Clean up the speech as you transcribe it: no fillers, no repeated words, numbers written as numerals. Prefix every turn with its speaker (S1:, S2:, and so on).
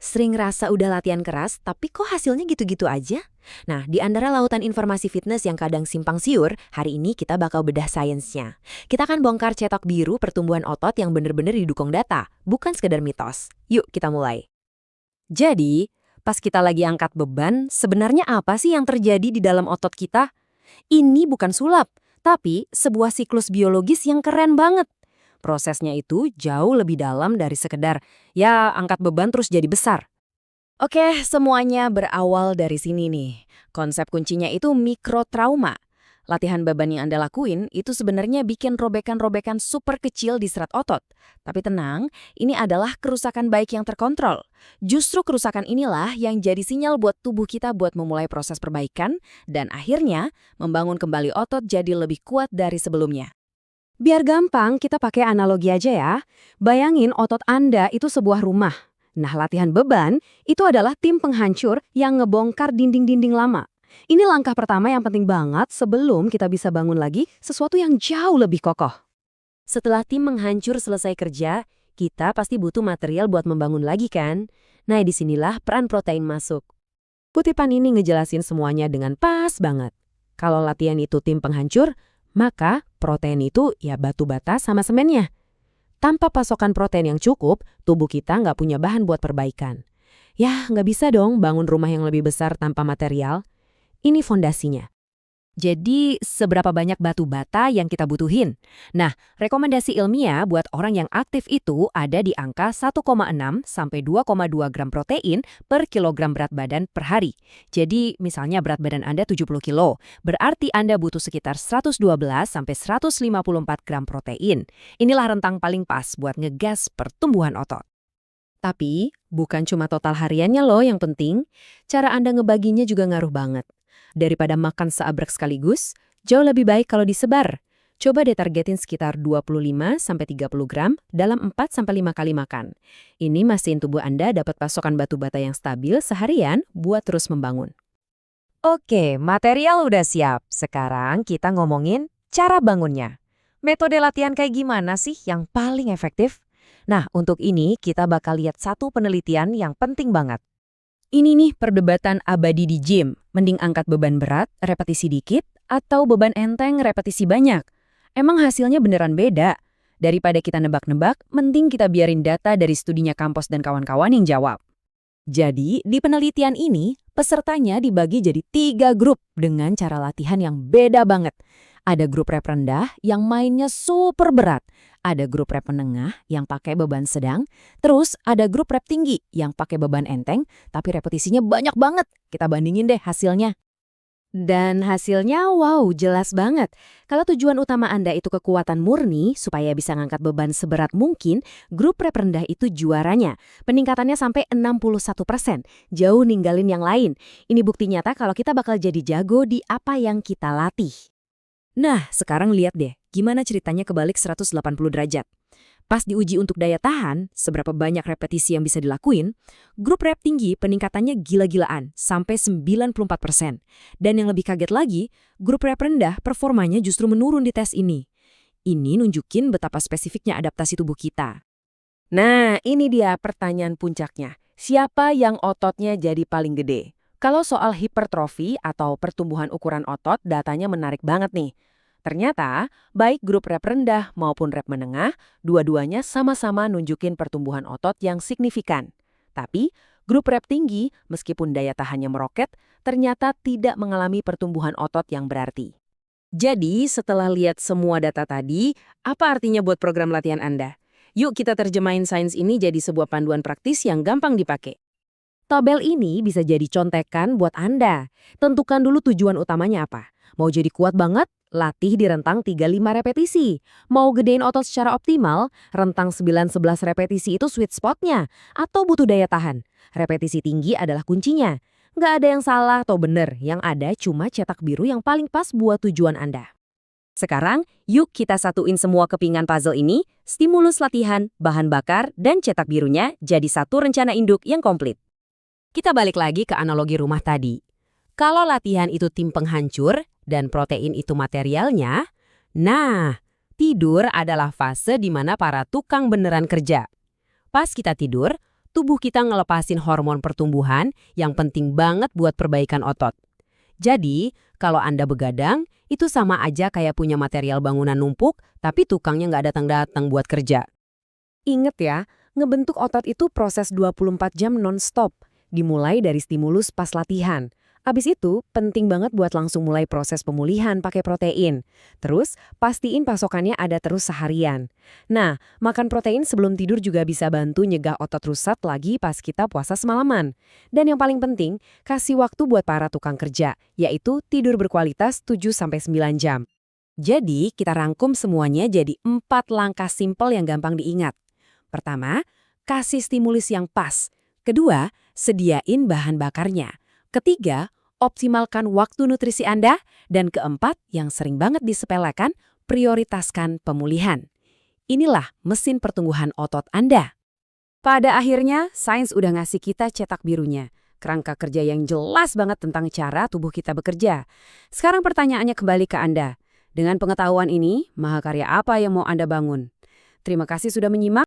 S1: Sering ngerasa udah latihan keras, tapi kok hasilnya gitu-gitu aja? Nah, di antara lautan informasi fitness yang kadang simpang siur, hari ini kita bakal bedah sainsnya. Kita akan bongkar cetok biru pertumbuhan otot yang bener-bener didukung data, bukan sekedar mitos. Yuk, kita mulai.
S2: Jadi, pas kita lagi angkat beban, sebenarnya apa sih yang terjadi di dalam otot kita? Ini bukan sulap, tapi sebuah siklus biologis yang keren banget. Prosesnya itu jauh lebih dalam dari sekedar, ya angkat beban terus jadi besar. Oke, semuanya berawal dari sini nih. Konsep kuncinya itu mikrotrauma. Latihan beban yang Anda lakuin itu sebenarnya bikin robekan-robekan super kecil di serat otot. Tapi tenang, ini adalah kerusakan baik yang terkontrol. Justru kerusakan inilah yang jadi sinyal buat tubuh kita buat memulai proses perbaikan dan akhirnya membangun kembali otot jadi lebih kuat dari sebelumnya. Biar gampang, kita pakai analogi aja ya. Bayangin otot Anda itu sebuah rumah. Nah, latihan beban itu adalah tim penghancur yang ngebongkar dinding-dinding lama. Ini langkah pertama yang penting banget sebelum kita bisa bangun lagi sesuatu yang jauh lebih kokoh.
S1: Setelah tim menghancur selesai kerja, kita pasti butuh material buat membangun lagi kan? Nah, disinilah peran protein masuk. Kutipan ini ngejelasin semuanya dengan pas banget. Kalau latihan itu tim penghancur, maka protein itu ya batu bata sama semennya. Tanpa pasokan protein yang cukup, tubuh kita nggak punya bahan buat perbaikan. Ya, nggak bisa dong bangun rumah yang lebih besar tanpa material. Ini fondasinya.
S2: Jadi, seberapa banyak batu bata yang kita butuhin? Nah, rekomendasi ilmiah buat orang yang aktif itu ada di angka 1,6 sampai 2,2 gram protein per kilogram berat badan per hari. Jadi, misalnya berat badan Anda 70 kilo, berarti Anda butuh sekitar 112 sampai 154 gram protein. Inilah rentang paling pas buat ngegas pertumbuhan otot. Tapi, bukan cuma total hariannya loh yang penting, cara Anda ngebaginya juga ngaruh banget. Daripada makan seabrek sekaligus, jauh lebih baik kalau disebar. Coba deh targetin sekitar 25-30 gram dalam 4-5 kali makan. Ini mastiin tubuh Anda dapat pasokan batu bata yang stabil seharian buat terus membangun.
S1: Oke, material udah siap. Sekarang kita ngomongin cara bangunnya. Metode latihan kayak gimana sih yang paling efektif? Nah, untuk ini kita bakal lihat satu penelitian yang penting banget.
S2: Ini nih perdebatan abadi di gym. Mending angkat beban berat, repetisi dikit, atau beban enteng, repetisi banyak. Emang hasilnya beneran beda. Daripada kita nebak-nebak, mending kita biarin data dari studinya Campos dan kawan-kawan yang jawab. Jadi, di penelitian ini, pesertanya dibagi jadi 3 grup dengan cara latihan yang beda banget. Ada grup rep rendah yang mainnya super berat. Ada grup rep menengah yang pakai beban sedang. Terus ada grup rep tinggi yang pakai beban enteng, tapi repetisinya banyak banget. Kita bandingin deh hasilnya. Dan hasilnya wow, jelas banget. Kalau tujuan utama Anda itu kekuatan murni supaya bisa ngangkat beban seberat mungkin, grup rep rendah itu juaranya. Peningkatannya sampai 61%, jauh ninggalin yang lain. Ini bukti nyata kalau kita bakal jadi jago di apa yang kita latih. Nah, sekarang lihat deh, gimana ceritanya kebalik 180 derajat. Pas diuji untuk daya tahan, seberapa banyak repetisi yang bisa dilakuin, grup rep tinggi peningkatannya gila-gilaan, sampai 94%. Dan yang lebih kaget lagi, grup rep rendah performanya justru menurun di tes ini. Ini nunjukin betapa spesifiknya adaptasi tubuh kita. Nah, ini dia pertanyaan puncaknya. Siapa yang ototnya jadi paling gede? Kalau soal hipertrofi atau pertumbuhan ukuran otot, datanya menarik banget nih. Ternyata, baik grup rep rendah maupun rep menengah, dua-duanya sama-sama nunjukin pertumbuhan otot yang signifikan. Tapi, grup rep tinggi, meskipun daya tahannya meroket, ternyata tidak mengalami pertumbuhan otot yang berarti. Jadi, setelah lihat semua data tadi, apa artinya buat program latihan Anda? Yuk kita terjemahin sains ini jadi sebuah panduan praktis yang gampang dipakai. Tabel ini bisa jadi contekan buat Anda. Tentukan dulu tujuan utamanya apa. Mau jadi kuat banget? Latih di rentang 3-5 repetisi. Mau gedein otot secara optimal? Rentang 9-11 repetisi itu sweet spotnya. Atau butuh daya tahan? Repetisi tinggi adalah kuncinya. Nggak ada yang salah atau benar. Yang ada cuma cetak biru yang paling pas buat tujuan Anda. Sekarang, yuk kita satuin semua kepingan puzzle ini, stimulus latihan, bahan bakar, dan cetak birunya jadi satu rencana induk yang komplit. Kita balik lagi ke analogi rumah tadi. Kalau latihan itu tim penghancur dan protein itu materialnya, nah, tidur adalah fase di mana para tukang beneran kerja. Pas kita tidur,
S1: tubuh kita ngelepasin hormon pertumbuhan yang penting banget buat perbaikan otot. Jadi, kalau Anda begadang, itu sama aja kayak punya material bangunan numpuk, tapi tukangnya nggak datang-datang buat kerja.
S2: Ingat ya, ngebentuk otot itu proses 24 jam non-stop, dimulai dari stimulus pas latihan. Abis itu, penting banget buat langsung mulai proses pemulihan pakai protein. Terus, pastiin pasokannya ada terus seharian. Nah, makan protein sebelum tidur juga bisa bantu nyegah otot rusak lagi pas kita puasa semalaman. Dan yang paling penting, kasih waktu buat para tukang kerja, yaitu tidur berkualitas 7-9 jam. Jadi, kita rangkum semuanya jadi 4 langkah simpel yang gampang diingat. Pertama, kasih stimulus yang pas. Kedua, sediain bahan bakarnya. Ketiga, optimalkan waktu nutrisi Anda. Dan keempat, yang sering banget disepelekan, prioritaskan pemulihan. Inilah mesin pertumbuhan otot Anda. Pada akhirnya, sains udah ngasih kita cetak birunya. Kerangka kerja yang jelas banget tentang cara tubuh kita bekerja. Sekarang pertanyaannya kembali ke Anda. Dengan pengetahuan ini, mahakarya apa yang mau Anda bangun? Terima kasih sudah menyimak.